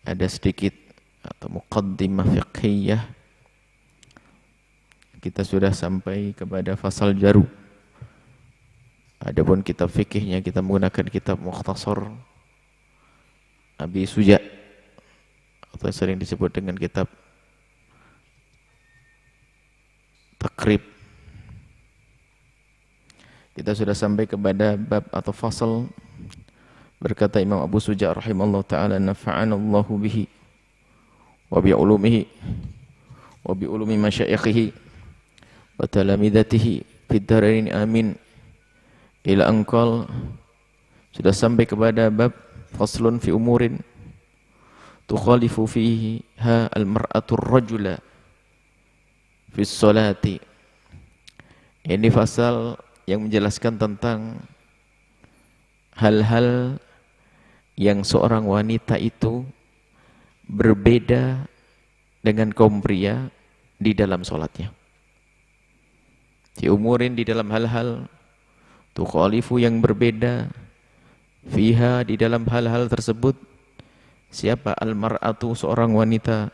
ada sedikit atau muqaddimah fiqhiyah. Kita sudah sampai kepada fasal jaru. Adapun kitab fikihnya kita menggunakan kitab Mukhtasar Abi Suja atau sering disebut dengan kitab Takrib. Kita sudah sampai kepada bab atau fasal. Berkata Imam Abu Suja rahimahullah ta'ala, nafa'anallahu bihi wa bi'ulumihi wa bi'ulumi masyayikhihi wa talamidatihi fid dharain amin. Ila angkal sudah sampai kepada bab faslun fi umurin tukhalifu fiha al-mar'atu ar-rajula fi sholati. Ini fasal yang menjelaskan tentang hal-hal yang seorang wanita itu berbeda dengan kaum pria di dalam sholatnya. Fi umurin, di dalam hal-hal, tukhalifu, yang berbeda, fiha, di dalam hal-hal tersebut, siapa? Al-mar'atu, seorang wanita,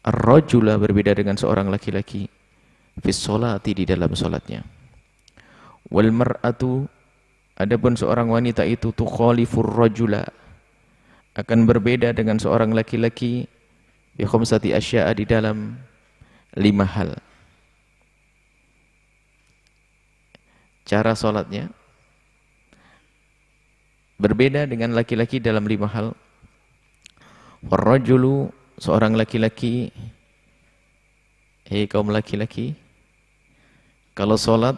ar-rajula, berbeda dengan seorang laki-laki, fis sholati, di dalam sholatnya. Wal mar'atu, adapun seorang wanita itu, tukhalifur rajula, akan berbeda dengan seorang laki-laki, bi khamsati asya'a, di dalam 5 hal. Cara sholatnya berbeda dengan laki-laki dalam 5 hal. Warrajulu, seorang laki-laki, kaum laki-laki, kalau sholat,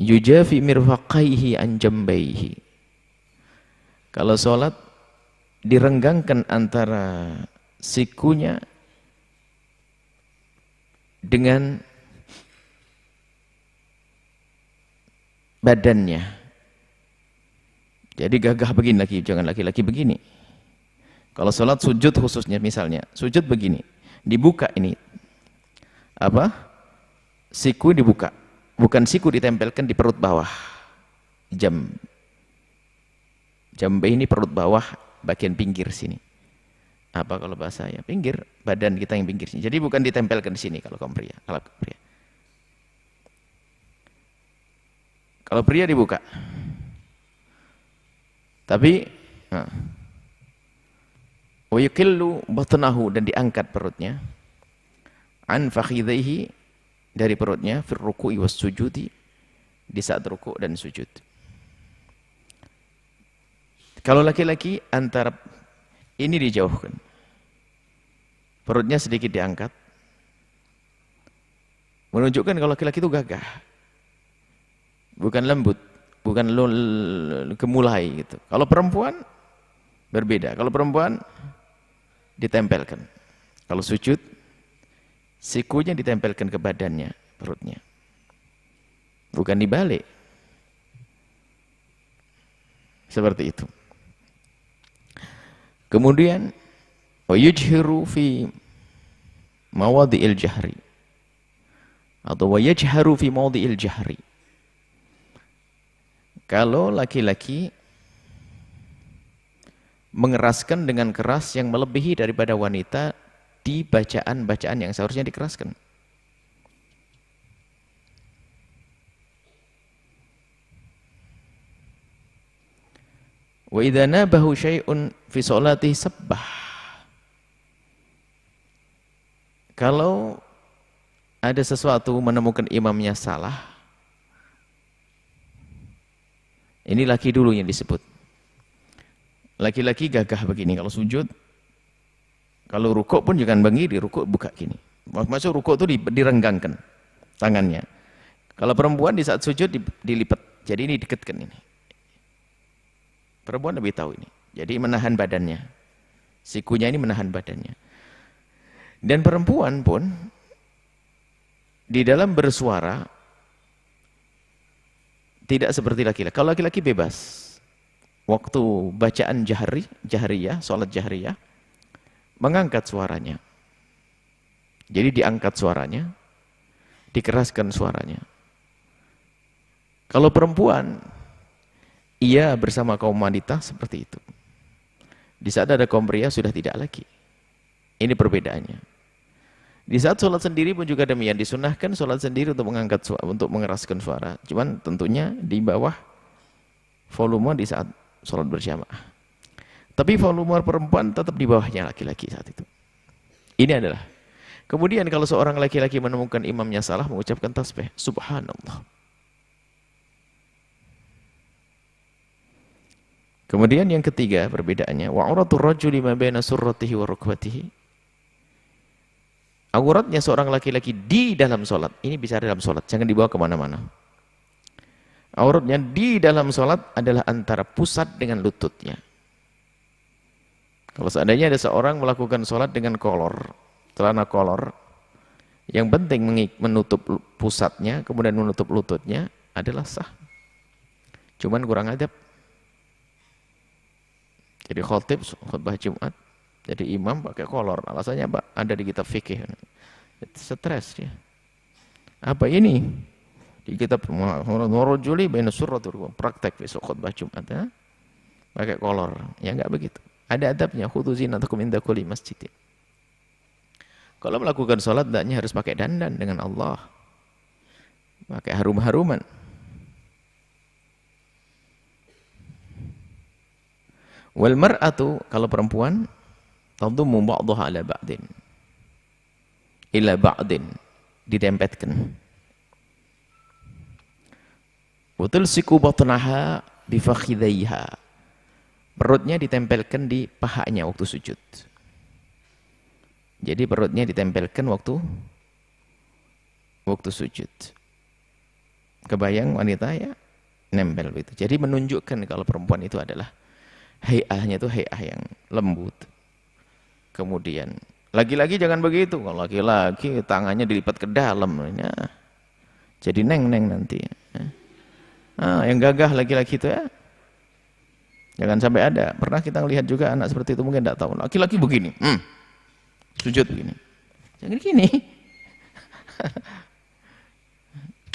yujafi mirfaqaihi an jambaihi, kalau sholat direnggangkan antara sikunya dengan badannya. Jadi gagah begini lagi, jangan laki-laki begini. Kalau sholat sujud khususnya, misalnya sujud begini, dibuka ini apa? Siku dibuka, bukan siku ditempelkan di perut bawah. Jambe ini perut bawah, bagian pinggir sini. Apa kalau bahasa ya? Pinggir, badan kita yang pinggir sini. Jadi bukan ditempelkan di sini kalau kaum pria. Kalau pria dibuka. Tapi wa yuqillu batnahu, dan diangkat perutnya, an fakhidhihi, dari perutnya, fir ruku'i was sujudi, di saat ruku' dan sujud. Kalau laki-laki, antara ini dijauhkan, perutnya sedikit diangkat, menunjukkan kalau laki-laki itu gagah, bukan lembut, bukan gemulai gitu. Kalau perempuan berbeda. Kalau perempuan ditempelkan. Kalau sujud, sikunya ditempelkan ke badannya, perutnya. Bukan dibalik. Seperti itu. Kemudian wa yujhiru fi mawadhi'il jahri, atau wa yajharu fi mawadhi'il jahri. Kalau laki-laki mengeraskan dengan keras yang melebihi daripada wanita di bacaan-bacaan yang seharusnya dikeraskan. Wa idza nabahu syai'un fi sholati sabbah. Kalau ada sesuatu menemukan imamnya salah, ini laki dulu yang disebut. Laki-laki gagah begini kalau sujud. Kalau rukuk pun jangan begini, rukuk buka gini. Maksud rukuk itu direnggangkan tangannya. Kalau perempuan di saat sujud dilipat. Jadi ini dekatkan ini. Perempuan lebih tahu ini. Jadi menahan badannya. Sikunya ini menahan badannya. Dan perempuan pun di dalam bersuara tidak seperti laki-laki. Kalau laki-laki bebas. Waktu bacaan jahriyah, sholat jahriyah, mengangkat suaranya. Jadi diangkat suaranya, dikeraskan suaranya. Kalau perempuan, ia bersama kaum wanita seperti itu. Di saat ada kaum pria sudah tidak lagi. Ini perbedaannya. Di saat sholat sendiri pun juga demikian, disunahkan sholat sendiri untuk mengangkat suara, untuk mengeraskan suara. Cuman tentunya di bawah volume di saat sholat berjamaah. Tapi volume perempuan tetap di bawahnya laki-laki saat itu. Ini adalah. Kemudian kalau seorang laki-laki menemukan imamnya salah, mengucapkan tasbih, subhanallah. Kemudian yang ketiga perbedaannya, wa auratul rajuli ma baina surratihi wa rukbatihi. Auratnya seorang laki-laki di dalam sholat, ini bisa dalam sholat, jangan dibawa kemana-mana. Auratnya di dalam sholat adalah antara pusat dengan lututnya. Kalau seandainya ada seorang melakukan sholat dengan kolor, celana kolor, yang penting menutup pusatnya, kemudian menutup lututnya, adalah sah. Cuman kurang adab. Jadi khotib, khutbah Jumat, jadi imam pakai kolor. Alasannya apa? Ada di kitab fikih. Stres dia. Apa ini? Di kitab Warajuli baina surratul, praktek besok khutbah Jumat, ya? Pakai kolor. Ya enggak begitu. Ada adabnya, khudzu zinatakum inda kulli masjid. Kalau melakukan salat hendaknya harus pakai dandan dengan Allah. Pakai harum-haruman. Wal mar'atu, kalau perempuan, tadummu ba'daha ala ba'din. Ila ba'din, ditempetkan. Wa tulsiku batnaha bi fakhidhaiha. Perutnya ditempelkan di pahanya waktu sujud. Jadi perutnya ditempelkan waktu sujud. Kebayang wanita ya, nempel begitu. Jadi menunjukkan kalau perempuan itu adalah hayahnya itu hayah yang lembut. Kemudian laki-laki jangan begitu. Kalau laki-laki tangannya dilipat ke dalam, nah, jadi neng-neng nanti. Yang gagah laki-laki itu ya. Jangan sampai ada. Pernah kita lihat juga anak seperti itu, mungkin tidak tahu. Laki-laki begini, sujud begini. Jangan gini.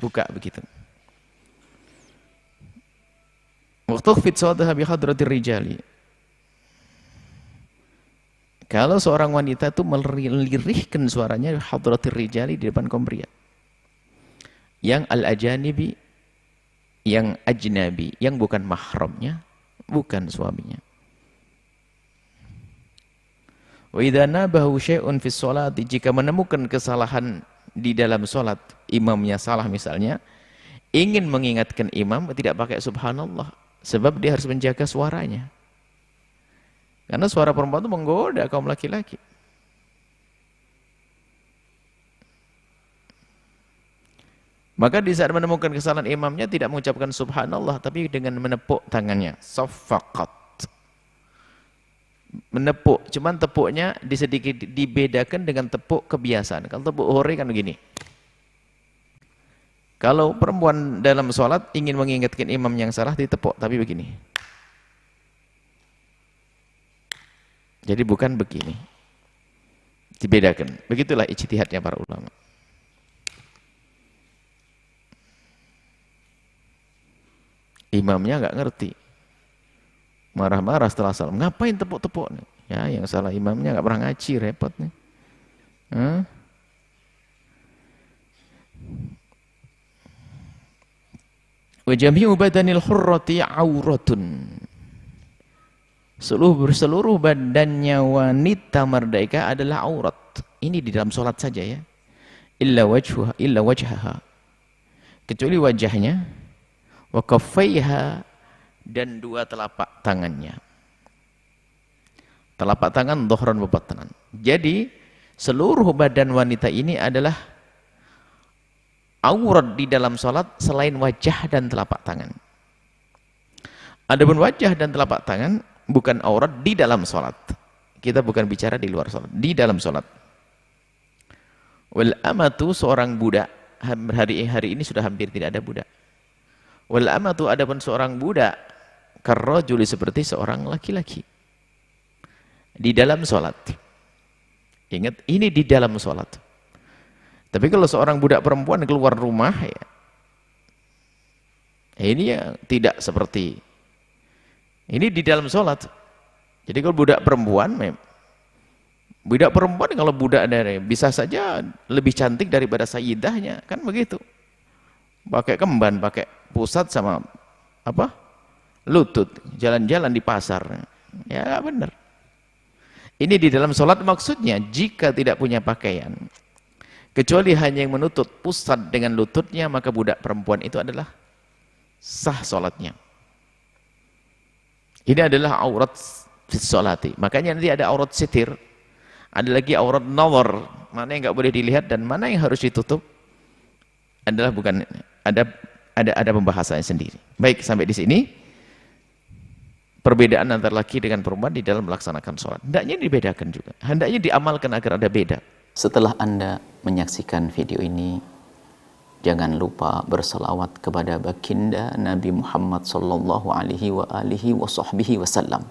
Buka begitu. Waktu fit sawtaha bi hadratir rijali. Kalau seorang wanita itu melirihkan suaranya hadratir rijali di depan kaum pria. Yang al-ajanibi, yang ajnabi, yang bukan mahramnya, bukan suaminya. Wa idza nabahu syai'un fi sholati, jika menemukan kesalahan di dalam salat, imamnya salah misalnya, ingin mengingatkan imam, tidak pakai subhanallah, sebab dia harus menjaga suaranya. Karena suara perempuan itu menggoda kaum laki-laki. Maka di saat menemukan kesalahan imamnya tidak mengucapkan subhanallah, tapi dengan menepuk tangannya, saffaqat. Menepuk, cuman tepuknya sedikit dibedakan dengan tepuk kebiasaan. Kalau tepuk hore kan begini. Kalau perempuan dalam sholat ingin mengingatkan imam yang salah, ditepuk, tapi begini. Jadi bukan begini. Dibedakan. Begitulah ijtihadnya para ulama. Imamnya nggak ngerti, marah-marah setelah salam. Ngapain tepuk-tepuk? Ya, yang salah imamnya nggak pernah ngaji, repot nih. Wa jami'u badanil hurrati auratun. Seluruh badannya wanita merdeka adalah aurat. Ini di dalam sholat saja ya. Illa wajhaha. Kecuali wajahnya. Wa kaffaiha, dan dua telapak tangannya. Telapak tangan dhuhran wa batnan. Jadi seluruh badan wanita ini adalah aurat di dalam salat selain wajah dan telapak tangan. Adapun wajah dan telapak tangan bukan aurat di dalam salat. Kita bukan bicara di luar salat, di dalam salat. Wal amatu, seorang budak, hari ini sudah hampir tidak ada budak. Wal amatu, adapun seorang budak, karrajuli, seperti seorang laki-laki di dalam sholat. Ingat, ini di dalam sholat. Tapi kalau seorang budak perempuan keluar rumah, ya, ini ya tidak seperti ini di dalam sholat. Jadi kalau budak perempuan kalau budak dari bisa saja lebih cantik daripada sayyidahnya, kan begitu. Pakai kemban, pakai pusat sama apa? Lutut, jalan-jalan di pasar. Ya nggak benar. Ini di dalam sholat maksudnya jika tidak punya pakaian, kecuali hanya yang menutup pusat dengan lututnya, maka budak perempuan itu adalah sah sholatnya. Ini adalah aurat fi sholati. Makanya nanti ada aurat sitir, ada lagi aurat nawar, mana yang nggak boleh dilihat dan mana yang harus ditutup adalah bukan ada pembahasannya sendiri. Baik, sampai di sini perbedaan antara laki dengan perempuan di dalam melaksanakan sholat. Hendaknya dibedakan juga, hendaknya diamalkan agar ada beda. Setelah Anda menyaksikan video ini, jangan lupa berselawat kepada baginda Nabi Muhammad sallallahu alaihi wa alihi wa sahbihi wasallam.